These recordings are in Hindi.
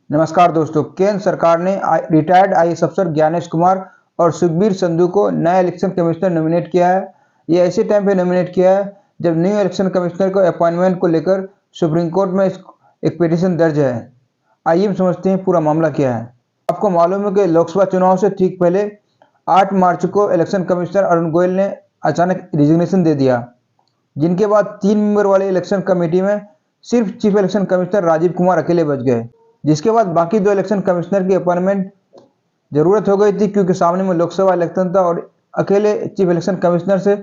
नमस्कार दोस्तों, केंद्र सरकार ने रिटायर्ड आईएएस अफसर ज्ञानेश कुमार और सुखबीर संधू को नया इलेक्शन कमिश्नर नॉमिनेट किया है। ये ऐसे टाइम पे नॉमिनेट किया है जब न्यू इलेक्शन कमिश्नर को अपॉइंटमेंट को लेकर सुप्रीम कोर्ट में एक पिटीशन दर्ज है। आइए हम समझते हैं पूरा मामला क्या है। आपको मालूम है कि लोकसभा चुनाव से ठीक पहले 8 मार्च को इलेक्शन कमिश्नर अरुण गोयल ने अचानक रिजिग्नेशन दे दिया, जिनके बाद 3 मेंबर वाले इलेक्शन कमेटी में सिर्फ chief election commissioner Rajeev Kumar अकेले बच गए, जिसके बाद बाकी 2 इलेक्शन कमिश्नर की अपॉइंटमेंट जरूरत हो गई थी, क्योंकि सामने में लोकसभा इलेक्शन था और अकेले चीफ इलेक्शन कमिश्नर से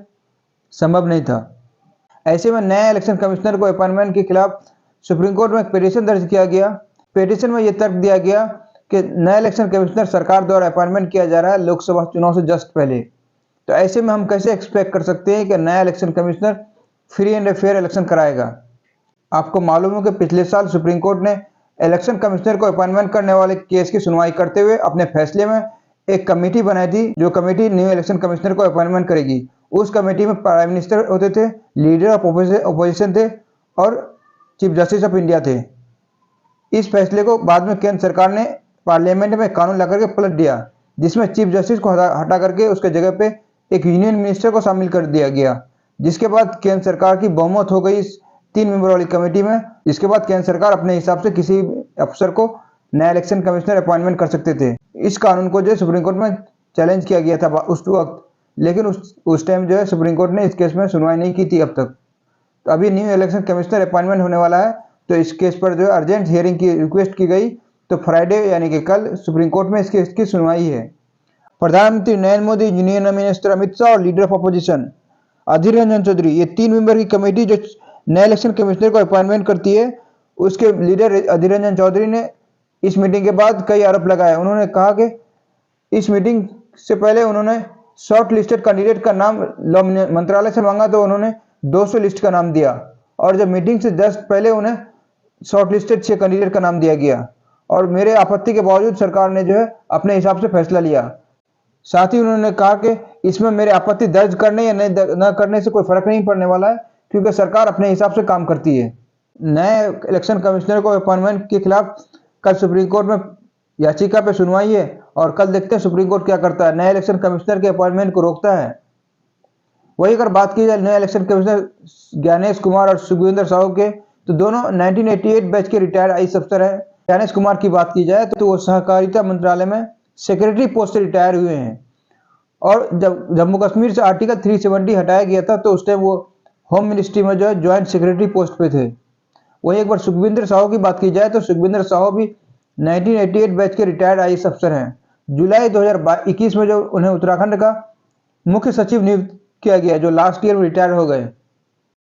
संभव नहीं था। ऐसे में नए इलेक्शन कमिश्नर को अपॉइंटमेंट के खिलाफ सुप्रीम कोर्ट में एक पिटीशन दर्ज किया गया। पिटीशन में यह तर्क दिया गया कि नया इलेक्शन कमिश्नर सरकार द्वारा अपॉइंटमेंट किया जा रहा है लोकसभा चुनाव से जस्ट पहले। तो ऐसे में हम कैसे एक्सपेक्ट कर सकते हैं कि नया election commissioner free and fair election कराएगा। आपको मालूम है कि पिछले साल सुप्रीम कोर्ट ने इलेक्शन कमिश्नर को अपॉइंटमेंट करने वाले केस की सुनवाई करते हुए अपने फैसले में एक कमेटी बनाई थी, जो कमेटी न्यू इलेक्शन कमिश्नर को अपॉइंटमेंट करेगी। उस कमेटी में प्राइम मिनिस्टर होते थे, लीडर ऑफ अपोजिशन थे और चीफ जस्टिस ऑफ इंडिया थे। इस फैसले को बाद में केंद्र सरकार ने पार्लियामेंट में कानून ला करके पलट दिया, जिसमें चीफ जस्टिस को हटा करके उसके जगह पे एक यूनियन मिनिस्टर को शामिल कर दिया गया, जिसके बाद केंद्र सरकार की बहुमत हो गई इस 3 मेंबर वाली कमेटी में। इसके बाद केंद्र सरकार अपने हिसाब से किसी अफसर को नया इलेक्शन कमिश्नर अपॉइंटमेंट कर सकते थे। इस कानून को जो है सुप्रीम कोर्ट में चैलेंज किया गया था उस वक्त, लेकिन उस टाइम जो है सुप्रीम कोर्ट ने इस केस में सुनवाई नहीं की थी अब तक। तो अभी न्यू इलेक्शन कमिश्नर अपॉइंटमेंट होने वाला है, तो इस केस पर जो है अर्जेंट हियरिंग की रिक्वेस्ट की गई। तो फ्राइडे यानी कि कल सुप्रीम कोर्ट में इस केस की सुनवाई है। प्रधानमंत्री नरेंद्र मोदी, यूनियन मिनिस्टर अमित शाह और leader of opposition Adhir Ranjan Chaudhary, ये 3 मेंबर की कमेटी जो नए इलेक्शन कमिश्नर को अपॉइंटमेंट करती है, उसके लीडर अधीर रंजन चौधरी ने इस मीटिंग के बाद कई आरोप लगाए। उन्होंने कहा कि इस मीटिंग से पहले उन्होंने शॉर्ट लिस्टेड कैंडिडेट का नाम मंत्रालय से मांगा, तो उन्होंने 200 लिस्ट का नाम दिया, और जब मीटिंग से जस्ट पहले उन्हें शॉर्ट लिस्टेड 6 कैंडिडेट का नाम दिया गया, और मेरे आपत्ति के बावजूद सरकार ने जो है अपने हिसाब से फैसला लिया। साथ ही उन्होंने कहा कि इसमें मेरे आपत्ति दर्ज करने या न करने से कोई फर्क नहीं पड़ने वाला है, क्योंकि सरकार अपने हिसाब से काम करती है। नए इलेक्शन कमिश्नर को अपॉइंटमेंट के खिलाफ कल सुप्रीम कोर्ट में याचिका पे सुनवाई है, और कल देखते हैं सुप्रीम कोर्ट क्या करता है, नए इलेक्शन कमिश्नर के अपॉइंटमेंट को रोकता है। वही अगर बात की जाए नए इलेक्शन कमिश्नर ज्ञानेश कुमार और सुखविंदर साहू के, तो दोनों 1988 बैच के रिटायर्ड आईएएस अफसर हैं। ज्ञानेश कुमार की बात की जाए तो वो सहकारिता मंत्रालय में सेक्रेटरी पोस्ट से रिटायर हुए हैं, और जब जम्मू कश्मीर से आर्टिकल 370 हटाया गया था, तो उस टाइम वो होम मिनिस्ट्री में जो है ज्वाइंट सेक्रेटरी पोस्ट पे थे। वही एक बार सुखविंदर साहू की बात की जाए तो सुखविंदर साहू भी 1988 बैच के रिटायर्ड आईएएस अफसर हैं। जुलाई 2021 में जो उन्हें उत्तराखंड का मुख्य सचिव नियुक्त किया गया, जो लास्ट ईयर में रिटायर हो गए।